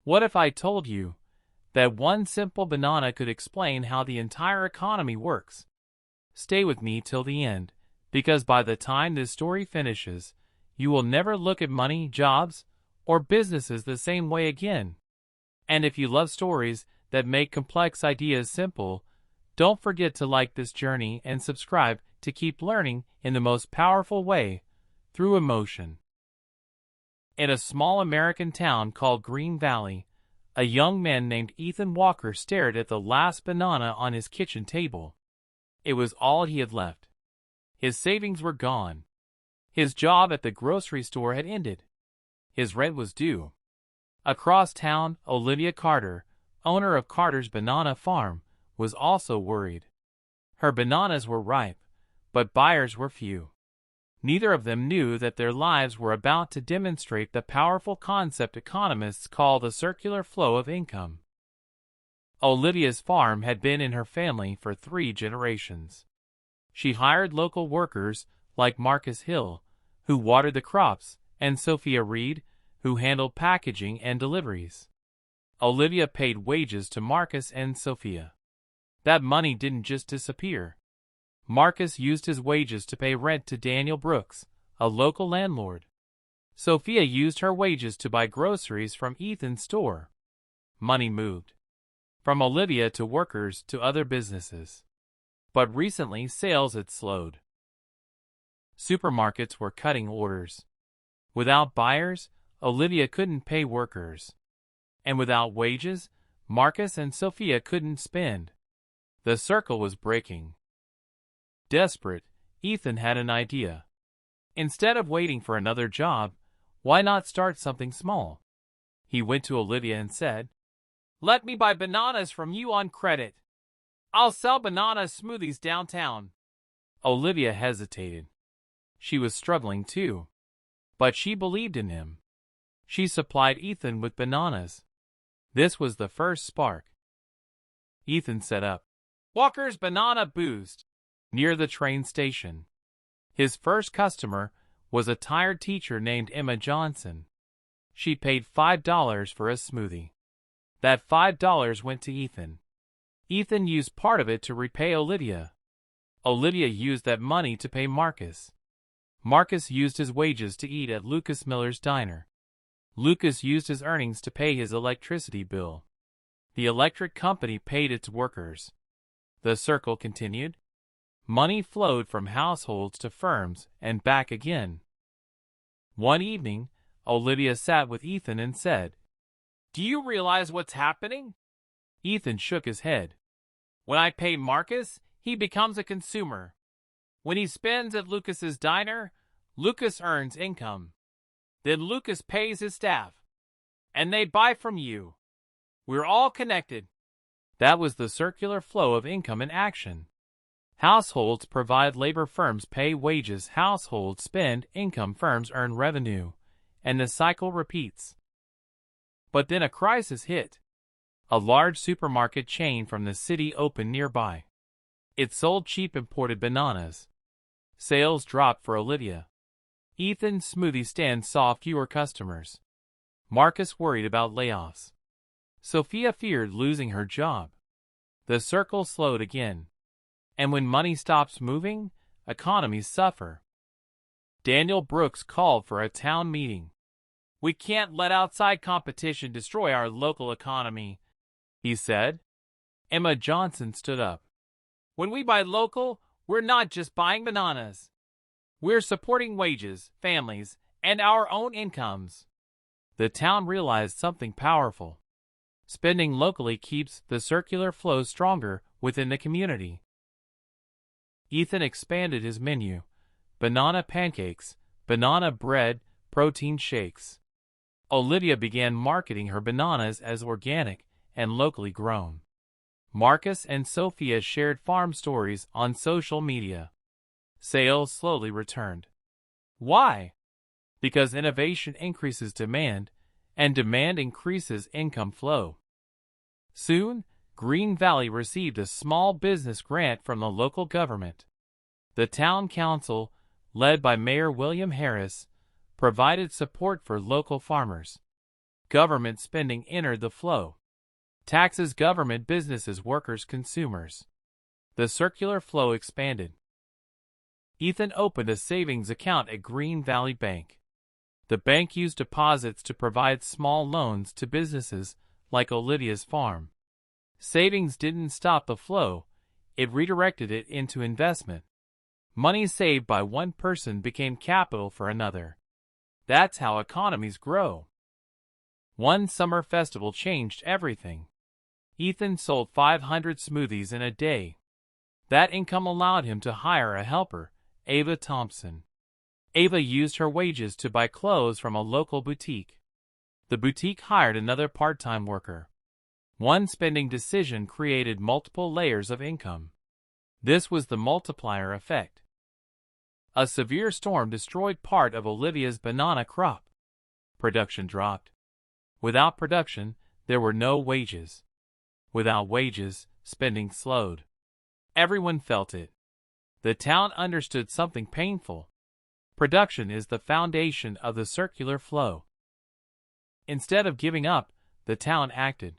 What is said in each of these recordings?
What if I told you that one simple banana could explain how the entire economy works? Stay with me till the end, because by the time this story finishes, you will never look at money, jobs, or businesses the same way again. And if you love stories that make complex ideas simple, don't forget to like this journey and subscribe to keep learning in the most powerful way, through emotion. In a small American town called Green Valley, a young man named Ethan Walker stared at the last banana on his kitchen table. It was all he had left. His savings were gone. His job at the grocery store had ended. His rent was due. Across town, Olivia Carter, owner of Carter's Banana Farm, was also worried. Her bananas were ripe, but buyers were few. Neither of them knew that their lives were about to demonstrate the powerful concept economists call the circular flow of income. Olivia's farm had been in her family for 3 generations. She hired local workers like Marcus Hill, who watered the crops, and Sophia Reed, who handled packaging and deliveries. Olivia paid wages to Marcus and Sophia. That money didn't just disappear. Marcus used his wages to pay rent to Daniel Brooks, a local landlord. Sophia used her wages to buy groceries from Ethan's store. Money moved from Olivia to workers to other businesses. But recently sales had slowed. Supermarkets were cutting orders. Without buyers, Olivia couldn't pay workers. And without wages, Marcus and Sophia couldn't spend. The circle was breaking. Desperate, Ethan had an idea. Instead of waiting for another job, why not start something small? He went to Olivia and said, "Let me buy bananas from you on credit. I'll sell banana smoothies downtown." Olivia hesitated. She was struggling too. But she believed in him. She supplied Ethan with bananas. This was the first spark. Ethan set up Walker's Banana Boost near the train station. His first customer was a tired teacher named Emma Johnson. She paid $5 for a smoothie. That $5 went to Ethan. Ethan used part of it to repay Olivia. Olivia used that money to pay Marcus. Marcus used his wages to eat at Lucas Miller's diner. Lucas used his earnings to pay his electricity bill. The electric company paid its workers. The circle continued. Money flowed from households to firms and back again. One evening, Olivia sat with Ethan and said, "Do you realize what's happening?" Ethan shook his head. "When I pay Marcus, he becomes a consumer. When he spends at Lucas's diner, Lucas earns income. Then Lucas pays his staff. And they buy from you. We're all connected." That was the circular flow of income in action. Households provide labor, firms pay wages, households spend income, firms earn revenue, and the cycle repeats. But then a crisis hit. A large supermarket chain from the city opened nearby. It sold cheap imported bananas. Sales dropped for Olivia. Ethan's smoothie stand saw fewer customers. Marcus worried about layoffs. Sophia feared losing her job. The circle slowed again. And when money stops moving, economies suffer. Daniel Brooks called for a town meeting. "We can't let outside competition destroy our local economy," he said. Emma Johnson stood up. "When we buy local, we're not just buying bananas. We're supporting wages, families, and our own incomes." The town realized something powerful. Spending locally keeps the circular flow stronger within the community. Ethan expanded his menu. Banana pancakes, banana bread, protein shakes. Olivia began marketing her bananas as organic and locally grown. Marcus and Sophia shared farm stories on social media. Sales slowly returned. Why? Because innovation increases demand, and demand increases income flow. Soon, Green Valley received a small business grant from the local government. The town council, led by Mayor William Harris, provided support for local farmers. Government spending entered the flow. Taxes, government, businesses, workers, consumers. The circular flow expanded. Ethan opened a savings account at Green Valley Bank. The bank used deposits to provide small loans to businesses like Olivia's farm. Savings didn't stop the flow, it redirected it into investment. Money saved by one person became capital for another. That's how economies grow. One summer festival changed everything. Ethan sold 500 smoothies in a day. That income allowed him to hire a helper, Ava Thompson. Ava used her wages to buy clothes from a local boutique. The boutique hired another part-time worker. One spending decision created multiple layers of income. This was the multiplier effect. A severe storm destroyed part of Olivia's banana crop. Production dropped. Without production, there were no wages. Without wages, spending slowed. Everyone felt it. The town understood something painful. Production is the foundation of the circular flow. Instead of giving up, the town acted.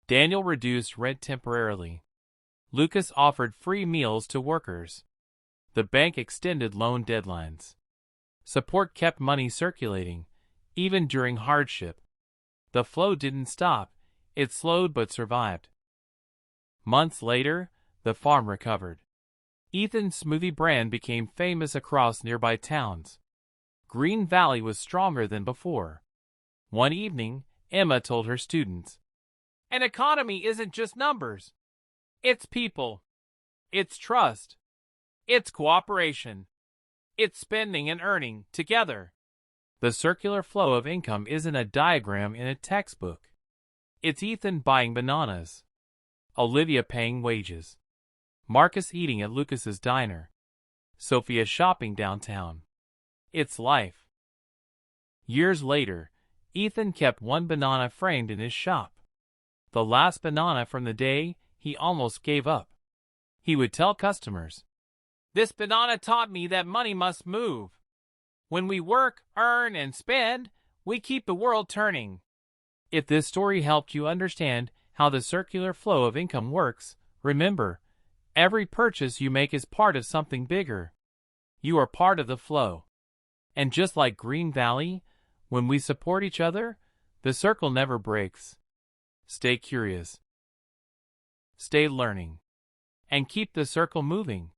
Daniel reduced rent temporarily. Lucas offered free meals to workers. The bank extended loan deadlines. Support kept money circulating, even during hardship. The flow didn't stop, it slowed but survived. Months later, the farm recovered. Ethan's smoothie brand became famous across nearby towns. Green Valley was stronger than before. One evening, Emma told her students, "An economy isn't just numbers. It's people. It's trust. It's cooperation. It's spending and earning together." The circular flow of income isn't a diagram in a textbook. It's Ethan buying bananas, Olivia paying wages, Marcus eating at Lucas's diner, Sophia shopping downtown. It's life. Years later, Ethan kept one banana framed in his shop. The last banana from the day he almost gave up. He would tell customers, "This banana taught me that money must move. When we work, earn, and spend, we keep the world turning." If this story helped you understand how the circular flow of income works, remember, every purchase you make is part of something bigger. You are part of the flow. And just like Green Valley, when we support each other, the circle never breaks. Stay curious. Stay learning. And keep the circle moving.